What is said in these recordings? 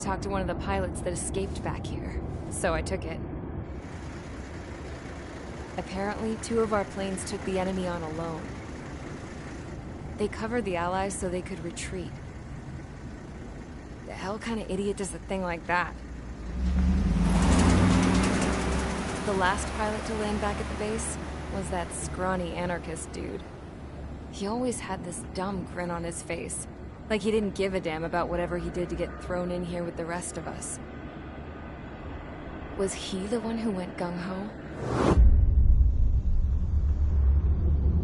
Talked to one of the pilots that escaped back here, so I took it. Apparently, 2 of our planes took the enemy on alone. They covered the Allies so they could retreat. The hell kind of idiot does a thing like that? The last pilot to land back at the base was that scrawny anarchist dude. He always had this dumb grin on his face, like he didn't give a damn about whatever he did to get thrown in here with the rest of us. Was he the one who went gung-ho?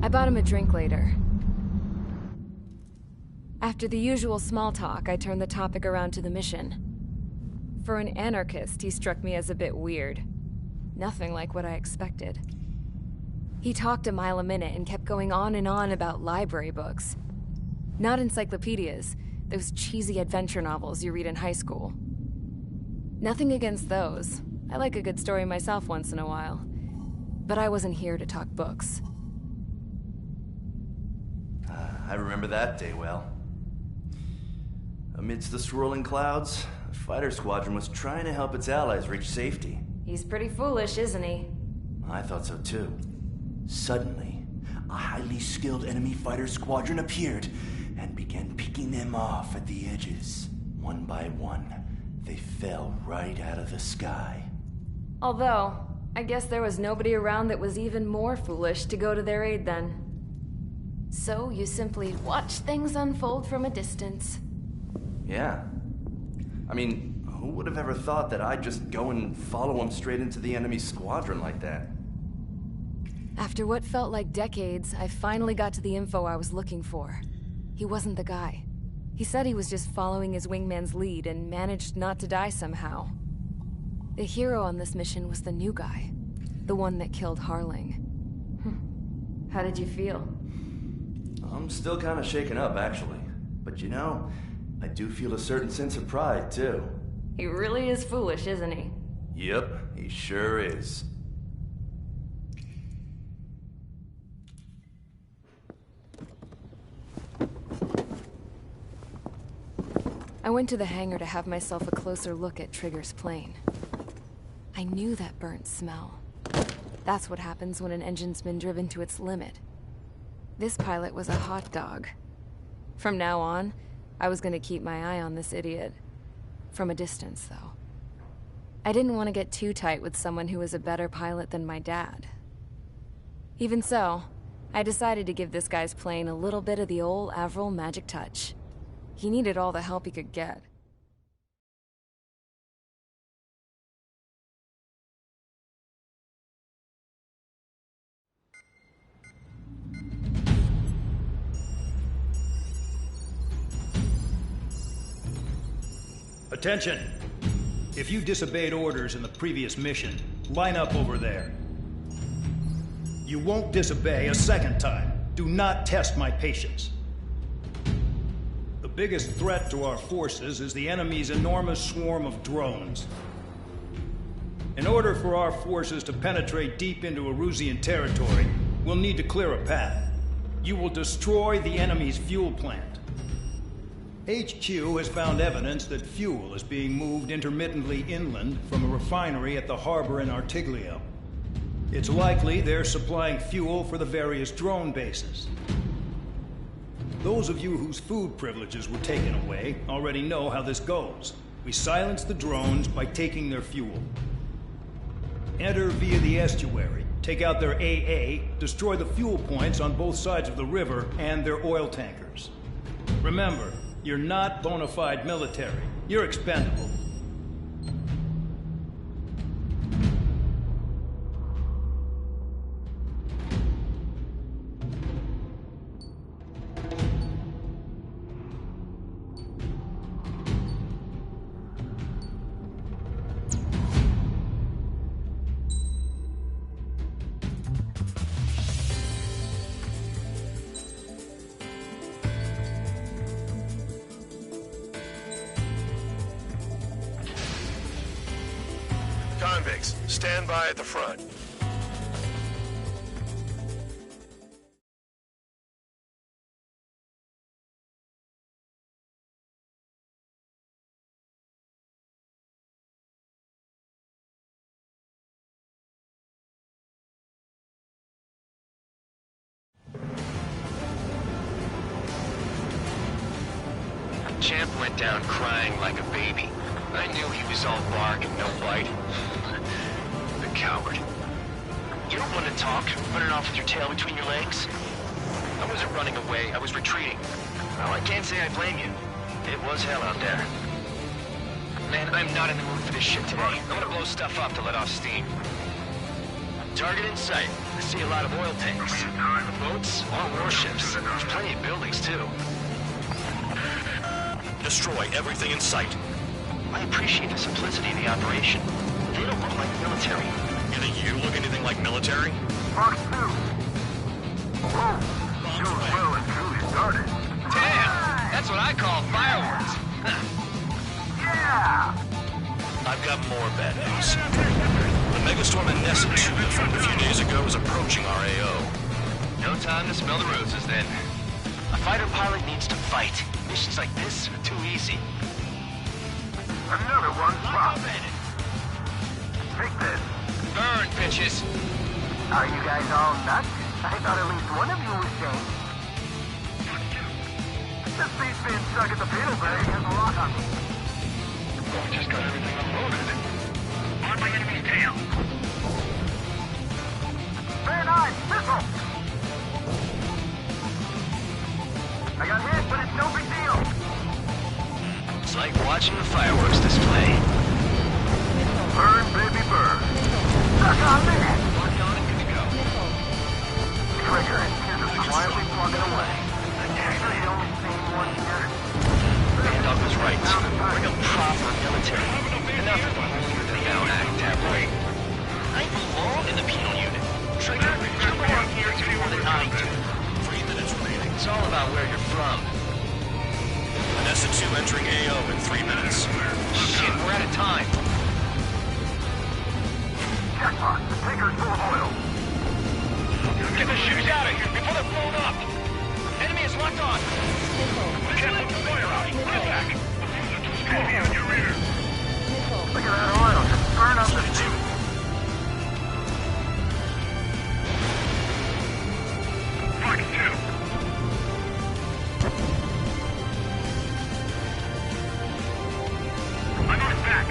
I bought him a drink later. After the usual small talk, I turned the topic around to the mission. For an anarchist, he struck me as a bit weird. Nothing like what I expected. He talked a mile a minute and kept going on and on about library books. Not encyclopedias, those cheesy adventure novels you read in high school. Nothing against those. I like a good story myself once in a while. But I wasn't here to talk books. I remember that day well. Amidst the swirling clouds, a fighter squadron was trying to help its allies reach safety. He's pretty foolish, isn't he? I thought so too. Suddenly, a highly skilled enemy fighter squadron appeared and began picking them off at the edges. One by one, they fell right out of the sky. Although, I guess there was nobody around that was even more foolish to go to their aid then. So you simply watch things unfold from a distance. Yeah. I mean, who would have ever thought that I'd just go and follow him straight into the enemy squadron like that? After what felt like decades, I finally got to the info I was looking for. He wasn't the guy. He said he was just following his wingman's lead and managed not to die somehow. The hero on this mission was the new guy. The one that killed Harling. How did you feel? I'm still kind of shaken up, actually. But you know, I do feel a certain sense of pride, too. He really is foolish, isn't he? Yep, he sure is. I went to the hangar to have myself a closer look at Trigger's plane. I knew that burnt smell. That's what happens when an engine's been driven to its limit. This pilot was a hot dog. From now on, I was gonna keep my eye on this idiot. From a distance, though. I didn't want to get too tight with someone who was a better pilot than my dad. Even so, I decided to give this guy's plane a little bit of the old Avril magic touch. He needed all the help he could get. Attention! If you disobeyed orders in the previous mission, line up over there. You won't disobey a second time. Do not test my patience. The biggest threat to our forces is the enemy's enormous swarm of drones. In order for our forces to penetrate deep into Erusian territory, we'll need to clear a path. You will destroy the enemy's fuel plant. HQ has found evidence that fuel is being moved intermittently inland from a refinery at the harbor in Artiglio. It's likely they're supplying fuel for the various drone bases. Those of you whose food privileges were taken away already know how this goes. We silence the drones by taking their fuel. Enter via the estuary, take out their AA, destroy the fuel points on both sides of the river and their oil tankers. Remember, you're not bona fide military. You're expendable. Convicts, stand by at the front. down crying like a baby. I knew he was all bark and no bite. The coward. You don't want to talk, running off with your tail between your legs? I wasn't running away, I was retreating. Well, I can't say I blame you. It was hell out there. Man, I'm not in the mood for this shit today. I'm gonna blow stuff up to let off steam. Target in sight. I see a lot of oil tanks. Boats, all warships. There's plenty of buildings, too. Destroy everything in sight. I appreciate the simplicity of the operation. They don't look like military. You think you look anything like military? Fox 2. Whoa. Shows well and truly started. Damn! That's what I call fireworks. Yeah! I've got more bad news. The megastorm in Nessun that formed a few days ago is approaching our AO. No time to smell the roses, then. A fighter pilot needs to fight. Missions like this are too easy. Another one popped. Take this. Burn, bitches! Are you guys all nuts? I thought at least one of you was sane. This beast being stuck at the pedal brake has a lock on me. Just got everything unloaded. On my enemy's tail. Fair 9, missile! I got hit, but it's no big deal. It's like watching a fireworks display. Burn, baby, burn. Stuck on me! Working on it, good to go. Trigger and Fuse are quietly plugging away. Actually, the only sane one here. Doug was right. We're no proper military. Enough of the holier than thou act tabloid. I belong in the penal unit. Trigger, you belong here too more than I do. 3 minutes remaining. It's all about where you're from. Nessun 2 entering AO in 3 minutes. Shit, we're out of time. Jackpot, the tanker's full of oil. Get the shoes out of here before they're blown up. Enemy is locked on. We can't put the fire out. Get back. Enemy on your rear. Look at that oil, just burn up the suit. Fox 2. I'm on his back.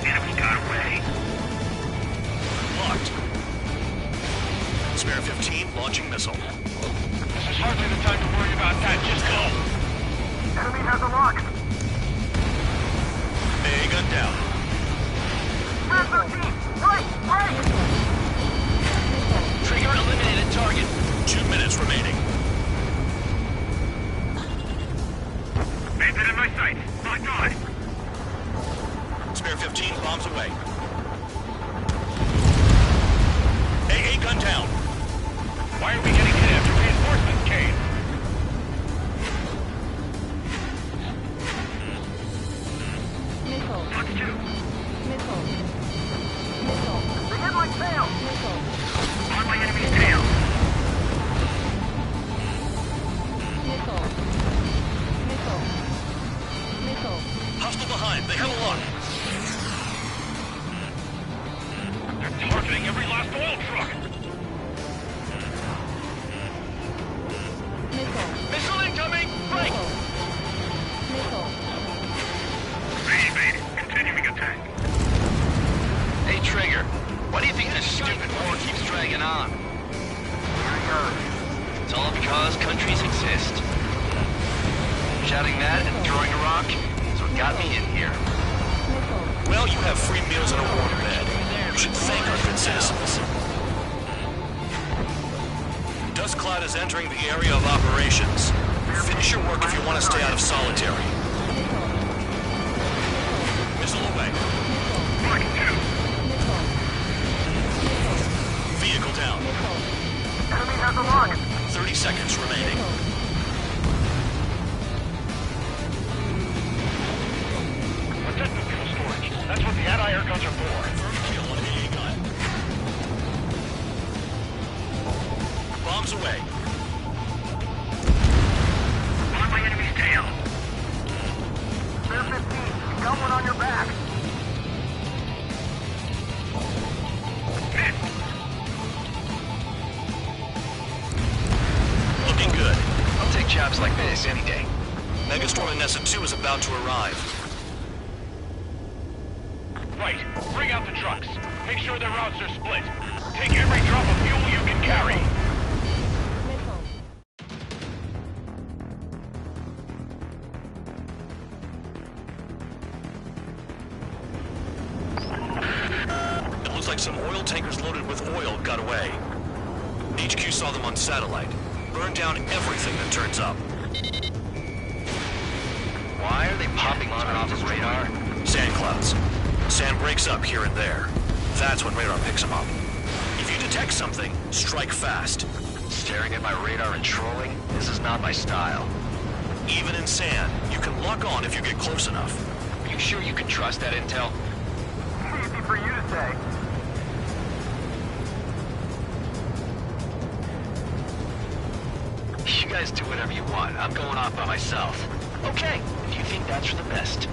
Enemy got away. Locked. Spare 15, launching missile. This is hardly the time to worry about that. Just go. Enemy has a lock. A gun down. Spare 13, right, right. Trigger eliminated target. 2 minutes remaining. Made it in my sight. Locked on. Spare 15, bombs away. AA gun down. Why are we getting hit after reinforcements came? Fox 2. They hit my tail. On my enemy's tail. Hostile behind. They have a lock. They're targeting every last oil truck. Missile incoming! Break! Ready, continuing attack. Hey, Trigger. Why do you think this stupid war keeps dragging on? Here he goes. It's all because countries exist. Shouting that and throwing a rock is what got me in here. Well, you have free meals and a warm bed. You should thank our good citizens. Dust Cloud is entering the area of operations. Finish your work if you want to stay out of solitary. Missile away. Fox 2. Vehicle down. Enemy has a lock. 30 seconds remaining. Protective fuel storage. That's what the anti-air guns are for. First kill on AA gun. Bombs away. On my enemy's tail. Spare 15. You got one on your back. Looking good. I'll take jobs like this any day. about to arrive. Right. Bring out the trucks. Make sure their routes are split. Take every drop of fuel you can carry. It looks like some oil tankers loaded with oil got away. HQ saw them on satellite. Burned down everything that turns up. Why are they popping on and off of radar? Sand clouds. Sand breaks up here and there. That's when radar picks them up. If you detect something, strike fast. Staring at my radar and trolling? This is not my style. Even in sand, you can lock on if you get close enough. Are you sure you can trust that intel? Easy for you to say. You guys do whatever you want. I'm going off by myself. Okay, if you think that's for the best.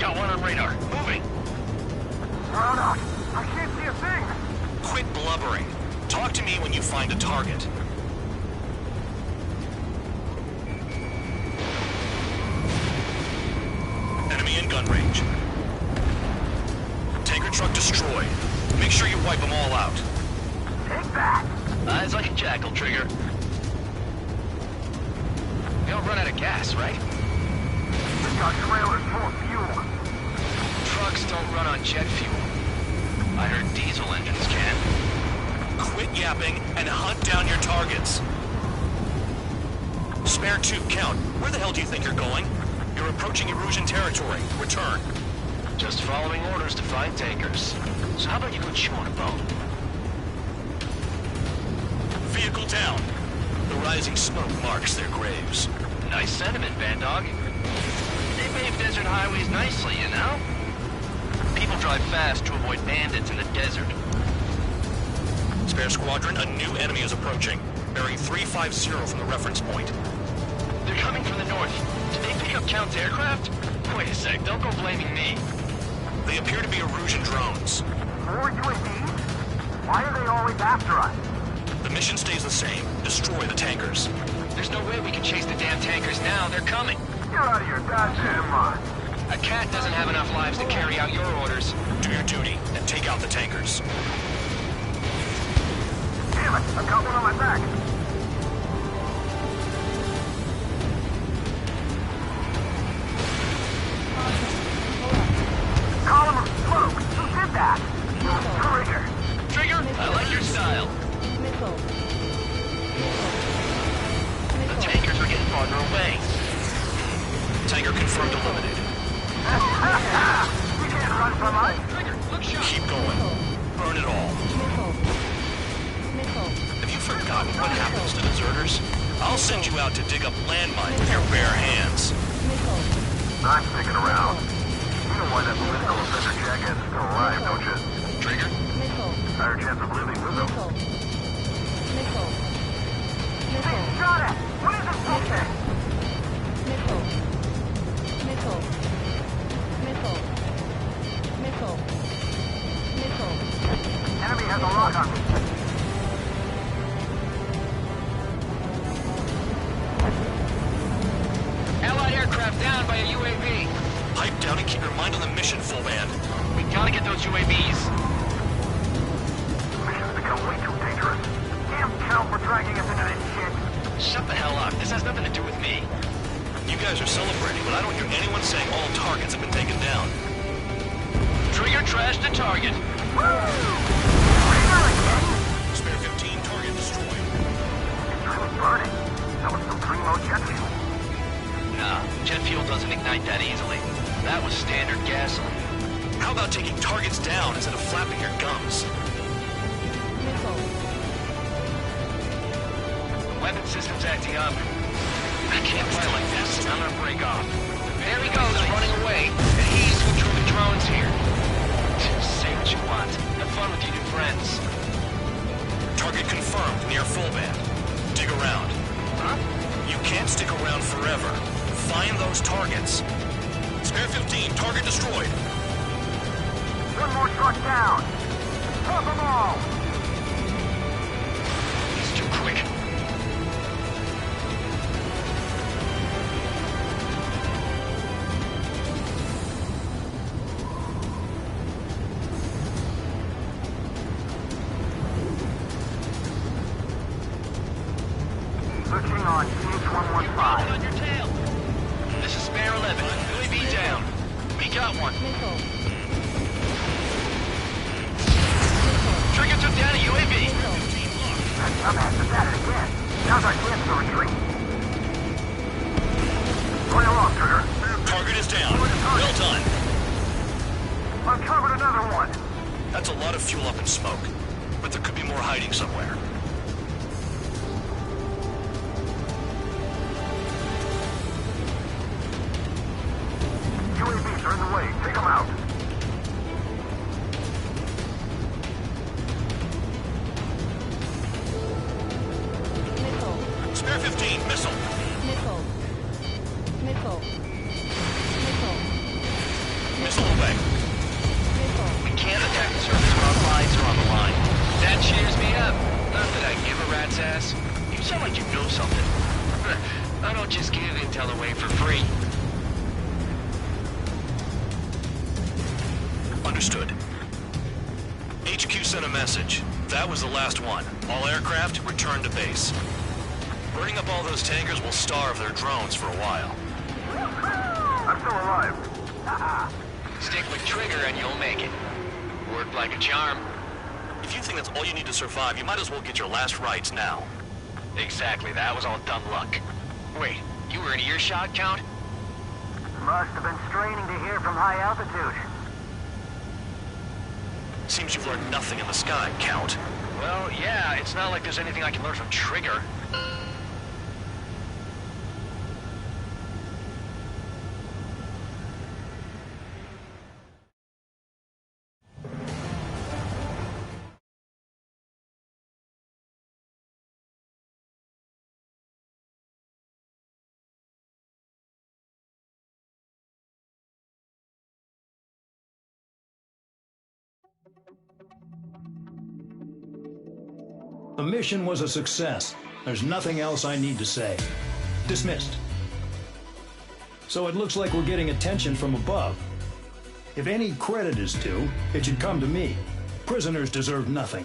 Got one on radar. Moving. Rhoda, I can't see a thing. Quit blubbering. Talk to me when you find a target. Enemy in gun range. Tanker truck destroyed. Make sure you wipe them all out. Take that. Eyes like a jackal, Trigger. We don't run out of gas, right? We got trailers full of fuel. Trucks don't run on jet fuel. I heard diesel engines can. Quit yapping and hunt down your targets. Spare two, count. Where the hell do you think you're going? You're approaching Erusian territory. Return. Just following orders to find tankers. So how about you go chew on a bone? Vehicle down. The rising smoke marks their graves. Nice sentiment, Bandog. They pave desert highways nicely, you know? People drive fast to avoid bandits in the desert. Spare squadron, a new enemy is approaching. Bearing 350 from the reference point. They're coming from the north. Did they pick up Count's aircraft? Wait a sec, don't go blaming me. They appear to be Erusian drones. More UAVs? Why are they always after us? The mission stays the same. Destroy the tankers. There's no way we can chase the damn tankers now. They're coming. You're out of your goddamn mind. A cat doesn't have enough lives to carry out your orders. Do your duty and take out the tankers. Damn it, I've got one on my back. Column of smoke. Who did that? Trigger. Trigger, I like your style. The tankers are getting farther away. Tanker confirmed eliminated. You can't run from us. Trigger, look sharp. Keep going. Burn it all. Have you forgotten what happens to deserters? I'll send you out to dig up landmines with your bare hands. I'm sticking around. You know why that political offender jackass is still alive, don't you? Trigger? Higher chance of living with him. Hey, shot it! What is this bullshit? Enemy has a lock on me. Allied aircraft down by a UAV. Pipe down and keep your mind on the mission, full band. We gotta get those UAVs. Mission's become way too dangerous. Damn Count for dragging us into this shit. Shut the hell up. This has nothing to do with me. You guys are celebrating, but I don't hear anyone saying all targets have been taken down. Trigger trashed the target. Spare 15, target destroyed. It's really burning. That was some primo jet fuel. Nah, jet fuel doesn't ignite that easily. That was standard gasoline. How about taking targets down instead of flapping your gums? The weapon system's acting up. I can't play like this. I'm gonna break off. There he goes, running away. And he's who drew the drones here. Say what you want. Have fun with your new friends. Target confirmed near full band. Dig around. Huh? You can't stick around forever. Find those targets. Spare 15, target destroyed. One more truck down. Drop them all. He's too quick. 11. UAV down. We got one. Nickel. Trigger took down a UAV. I'm after that again. Now's our chance to retreat. Going along, Trigger. Target is down. Well done. Uncovered another one. That's a lot of fuel up in smoke. But there could be more hiding somewhere. UAVs are in the way. Take them out. Nickel. Spare 15, missile. Nickel. Nickel. Nickel. Missile away. Nickel. We can't attack the surface when our lives are on the line. That cheers me up. Not that I give a rat's ass. You sound like you know something. I don't just give intel away for free. Understood. HQ sent a message. That was the last one. All aircraft, return to base. Burning up all those tankers will starve their drones for a while. I'm still alive. Stick with Trigger and you'll make it. Worked like a charm. If you think that's all you need to survive, you might as well get your last rites now. Exactly, that was all dumb luck. Wait, you were in earshot, Count? Must have been straining to hear from high altitude. Seems you've learned nothing in the sky, Count. Well, yeah, it's not like there's anything I can learn from Trigger. The mission was a success. There's nothing else I need to say. Dismissed. So it looks like we're getting attention from above. If any credit is due, it should come to me. Prisoners deserve nothing.